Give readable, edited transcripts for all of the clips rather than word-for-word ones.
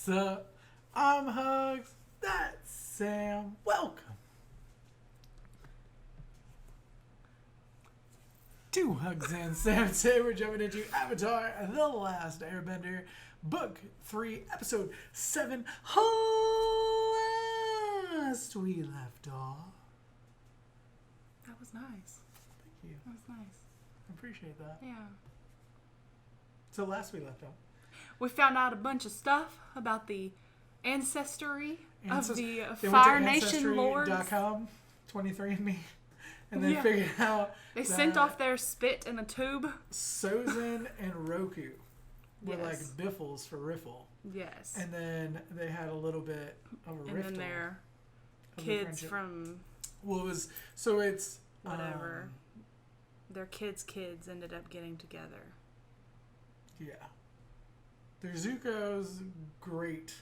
What's up? I'm Hugz. That's Sam. Welcome to Hugz and Sam. Today we're jumping into Avatar: The Last Airbender, Book 3, Episode 7. Last we left off. That was nice. Thank you. That was nice. I appreciate that. Yeah. So last we left off, We found out a bunch of stuff about the ancestry of the they Fire went to Nation lords. Ancestry.com, 23andMe, and they Yeah. figured out They that sent off their spit in a tube. Sozin and Roku were Yes. like biffles for riffle. Yes. And then they had a little bit of a And rift. then their of kids friendship. from Well, it was so it's whatever. Their kids' ended up getting together. Yeah, they're Zuko's great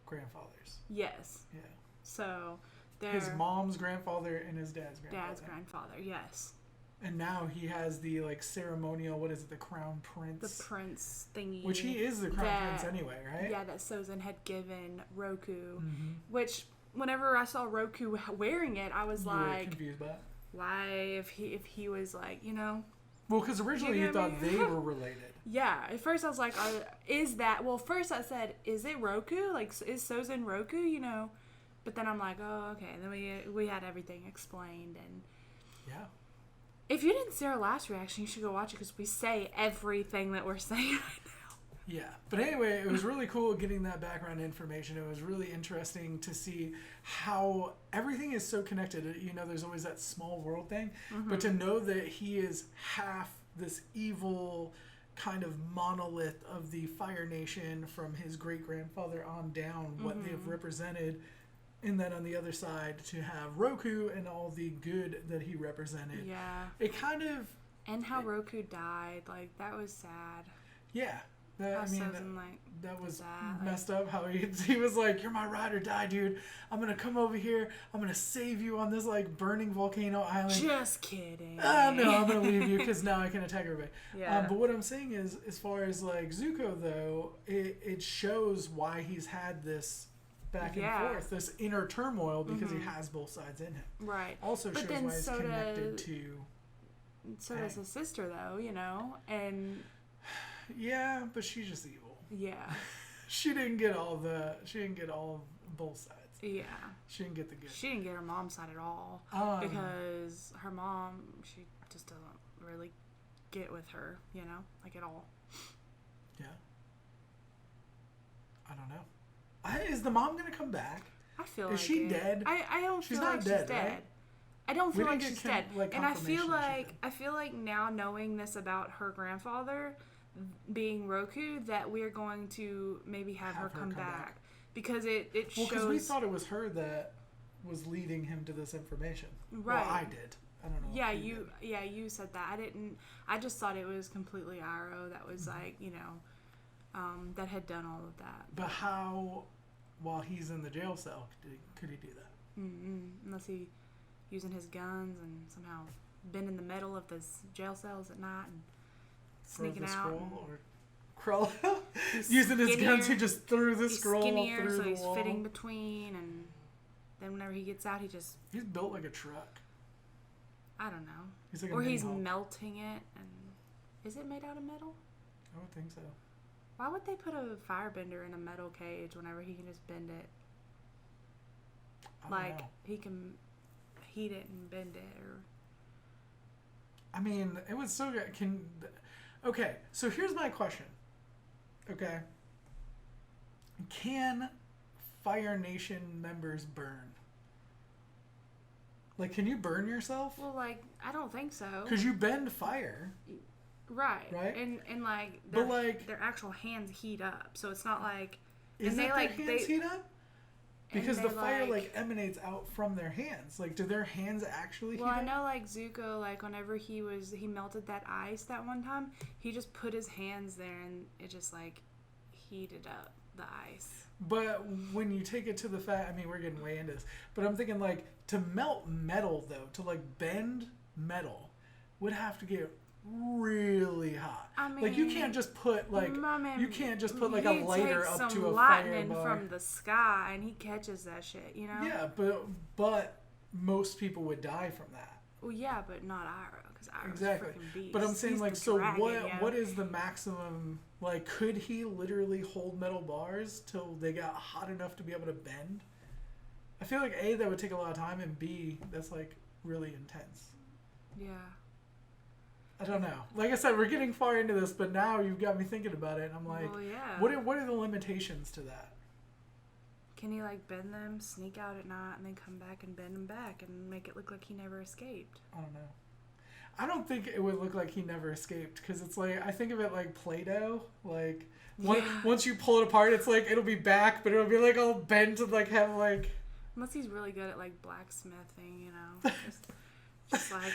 grandfathers. Yes. Yeah, So their his mom's grandfather and his dad's grandfather. dad's grandfather. Yes. And now he has the like ceremonial. What is it? The crown prince. The prince thingy. Which he is the crown prince anyway, right? Yeah, that Sozin had given Roku. Mm-hmm. Which, whenever I saw Roku wearing it, I was You were like, confused by it? why, if he was like, Well, because originally you thought they were related. Yeah, at first I was like, is that, well, first I said, is it Roku? Like, is Sozin Roku, But then I'm like, oh, okay. And then we had everything explained. And Yeah. if you didn't see our last reaction, you should go watch it because we say everything that we're saying right now. Yeah. But anyway, it was really cool getting that background information. It was really interesting to see how everything is so connected. There's always that small world thing. Mm-hmm. But to know that he is half this evil kind of monolith of the Fire Nation from his great-grandfather on down, what Mm-hmm. they've represented. And then on the other side, to have Roku and all the good that he represented. Yeah. It kind of... And how Roku died. Like, that was sad. Yeah. How I mean, Sozin, that was that, messed up. How he was like, "You're my ride or die, dude. I'm gonna come over here. I'm gonna save you on this like burning volcano island." Just kidding. No, I'm gonna leave you because now I can attack everybody. Yeah. But what I'm saying is, as far as like Zuko though, it shows why he's had this back and forth, this inner turmoil because he has both sides in him. Right. Also But shows then why he's so connected to. So does his sister, though, and Yeah, but she's just evil. yeah, She didn't get both sides. yeah. She didn't get the good. She didn't get her mom's side at all because her mom, she just doesn't really get with her, like at all. Yeah. I don't know. Is the mom gonna come back? I feel Is like she it. dead? I don't She's feel not like dead, she's dead. right? I don't We feel like didn't she's get dead. And confirmation I feel like now knowing this about her grandfather being Roku, that we're going to maybe have her come back. Because it shows... Well, because we thought it was her that was leading him to this information. Right. Well, I did. I don't know. Yeah, did. you said that. I didn't. I just thought it was completely Iroh that was like, that had done all of that. But how, while he's in the jail cell, could he do that? Unless he using his guns and somehow bending the metal of the jail cells at night and sneaking out. Scroll or crawl out. Using his guns, he just threw the scroll skinnier, through so the he's wall. fitting between, and then whenever he gets out, He's built like a truck. I don't know. He's like or a he's mini Hulk. melting it, and is it made out of metal? I would think so. Why would they put a firebender in a metal cage whenever he can just bend it? I don't Like, know. he can heat it and bend it, or... I mean, it would still get... Okay, so here's my question. Okay. Can Fire Nation members burn? Like, can you burn yourself? Well, like, I don't think so. Because you bend fire. Right. Right? And like, But, like... their actual hands heat up, so it's not like... Is and it they, their like, hands heat up? Because they, the fire, like, emanates out from their hands. Like, do their hands actually heat Well, I up? know, like, Zuko, like, whenever he melted that ice that one time, he just put his hands there and it just, like, heated up the ice. But when you take it to the fact, I mean, we're getting way into this, but I'm thinking, like, to melt metal, though, to, like, bend metal, would have to get really hot. I mean, like you can't just put like my man, you can't just put like a lighter takes up some to a lightning fire bar. from the sky and he catches that shit, you know? Yeah, but most people would die from that. Well, yeah, but not Iroh, because Iroh's Exactly. a freaking beast. But I'm saying He's like, the so dragon, what is the maximum? Like, could he literally hold metal bars till they got hot enough to be able to bend? I feel like A, that would take a lot of time, and B, that's like really intense. Yeah. I don't know. Like I said, we're getting far into this, but now you've got me thinking about it, and I'm like, well, yeah. what are the limitations to that? Can he like bend them, sneak out at night, and then come back and bend them back and make it look like he never escaped? I don't know. I don't think it would look like he never escaped, because it's like, I think of it like Play-Doh. Like, once you pull it apart, it's like, it'll be back, but it'll be like all bent to like have like... Unless he's really good at like blacksmithing, you know? Just like...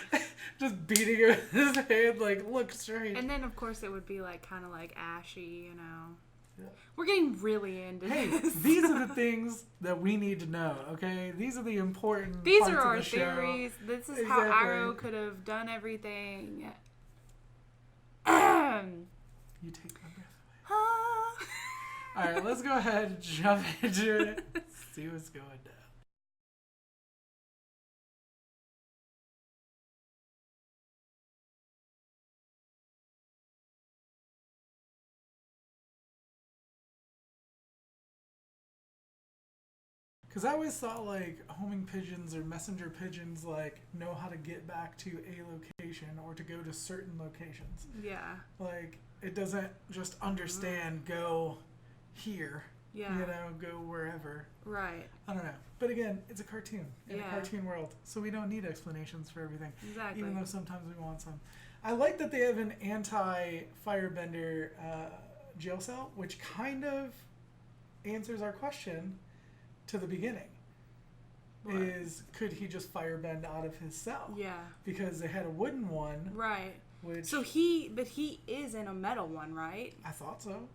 just beating it with his hand, like, look straight. And then, of course, it would be like kind of like ashy, you know? Yeah. We're getting really into this. These are the things that we need to know, okay? These are the important These parts are our of the show. theories. This is Exactly. how Iroh could have done everything. You take my breath away. All right, let's go ahead and jump into it. See what's going down. Because I always thought like homing pigeons or messenger pigeons like know how to get back to a location or to go to certain locations. Yeah. Like it doesn't just understand go here. Yeah. You know, go wherever. Right. I don't know. But again, it's a cartoon in Yeah. a cartoon world. So we don't need explanations for everything. Exactly. Even though sometimes we want some. I like that they have an anti-firebender jail cell, which kind of answers our question to the beginning. What? Is could he just firebend out of his cell? Yeah. Because they had a wooden one. Right. Which So he is in a metal one, right? I thought so.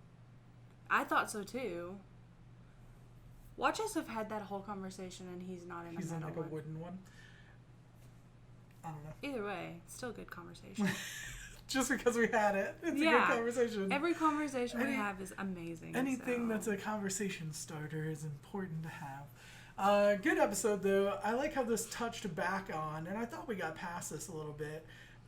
I thought so too. Watch us have had that whole conversation and he's not in He's a in metal like one. a wooden one. I don't know. Either way, still good conversation. Just because we had it. It's a Yeah. good conversation. Every conversation we have is amazing. Anything so. that's a conversation starter is important to have. Good episode, though. I like how this touched back on, and I thought we got past this a little bit,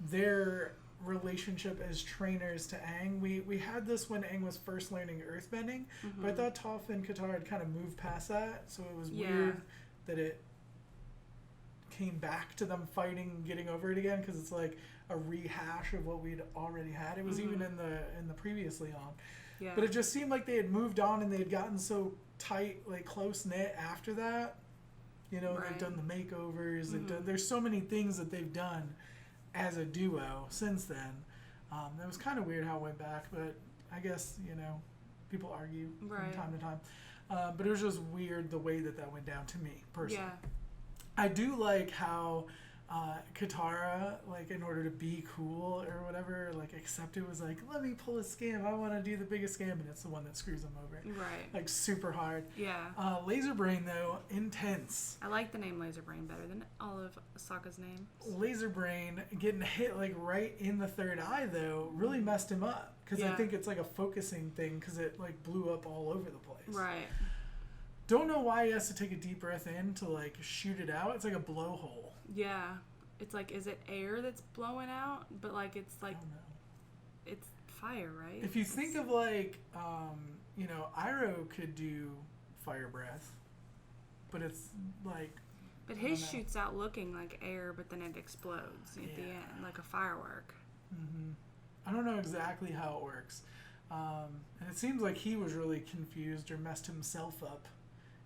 their relationship as trainers to Aang. We had this when Aang was first learning earthbending, but I thought Toph and Katara had kind of moved past that, so it was weird that it came back to them fighting, getting over it again, because it's like a rehash of what we'd already had. It was even in the previously on. Yeah. But it just seemed like they had moved on and they had gotten so tight, like close knit after that. You know, they've done the makeovers. They've done, there's so many things that they've done as a duo since then. That was kind of weird how it went back, but I guess, you know, people argue from time to time. But it was just weird the way that went down to me, personally. Yeah. I do like how Katara, like, in order to be cool or whatever, like, accepted, was like, let me pull a scam. I want to do the biggest scam, and it's the one that screws them over. Right. Like, super hard. Yeah. Laser Brain, though, intense. I like the name Laser Brain better than all of Sokka's names. Laser Brain getting hit, like, right in the third eye, though, really messed him up. Because I think it's, like, a focusing thing, because it, like, blew up all over the place. Right. Don't know why he has to take a deep breath in to, like, shoot it out. It's like a blowhole. Yeah. It's like, is it air that's blowing out? But, like, it's like, I don't know. it's fire, right? If you think of, like, you know, Iroh could do fire breath, but it's, like... But his shoots out looking like air, but then it explodes at the end, like a firework. Mm-hmm. I don't know exactly how it works. And it seems like he was really confused or messed himself up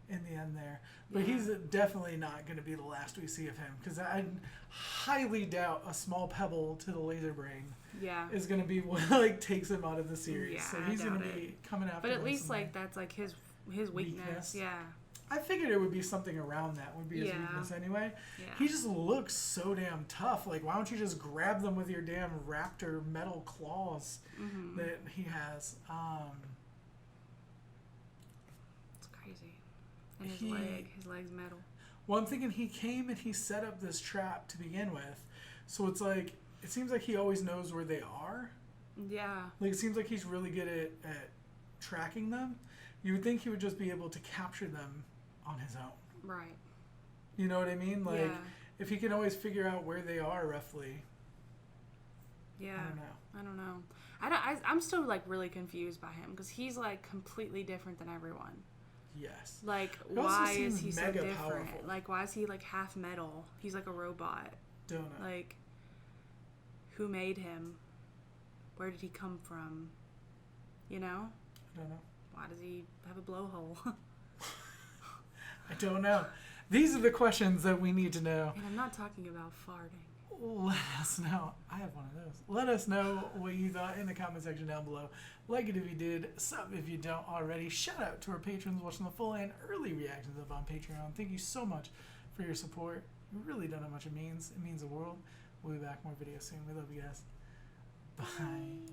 in the end there. But he's definitely not going to be the last we see of him, because I highly doubt a small pebble to the Laser Brain is going to be what, like, takes him out of the series. Yeah, so he's going to be coming after But at him least, somewhere. like, that's, like, his weakness. Yeah. I figured it would be something around that would be his weakness anyway. Yeah. He just looks so damn tough. Like, why don't you just grab them with your damn raptor metal claws that he has? It's crazy. And his leg's metal. Well, I'm thinking he came and he set up this trap to begin with. So it's like, it seems like he always knows where they are. Yeah. Like, it seems like he's really good at tracking them. You would think he would just be able to capture them on his own. Right. You know what I mean? Like, Yeah. if he can always figure out where they are roughly. Yeah. I don't know. I'm still, like, really confused by him because he's, like, completely different than everyone. Yes. Like, He also why seems is he so mega different? powerful. Like, why is he, like, half metal? He's, like, a robot. Don't know. Like, who made him? Where did he come from? You know? I don't know. Why does he have a blowhole? I don't know. These are the questions that we need to know. And I'm not talking about farting. Let us know. I have one of those. Let us know what you thought in the comment section down below. Like it if you did, sub if you don't already. Shout out to our patrons watching the full and early reactions up on Patreon. Thank you so much for your support. You really don't know how much it means. It means the world. We'll be back with more videos soon. We love you guys. Bye.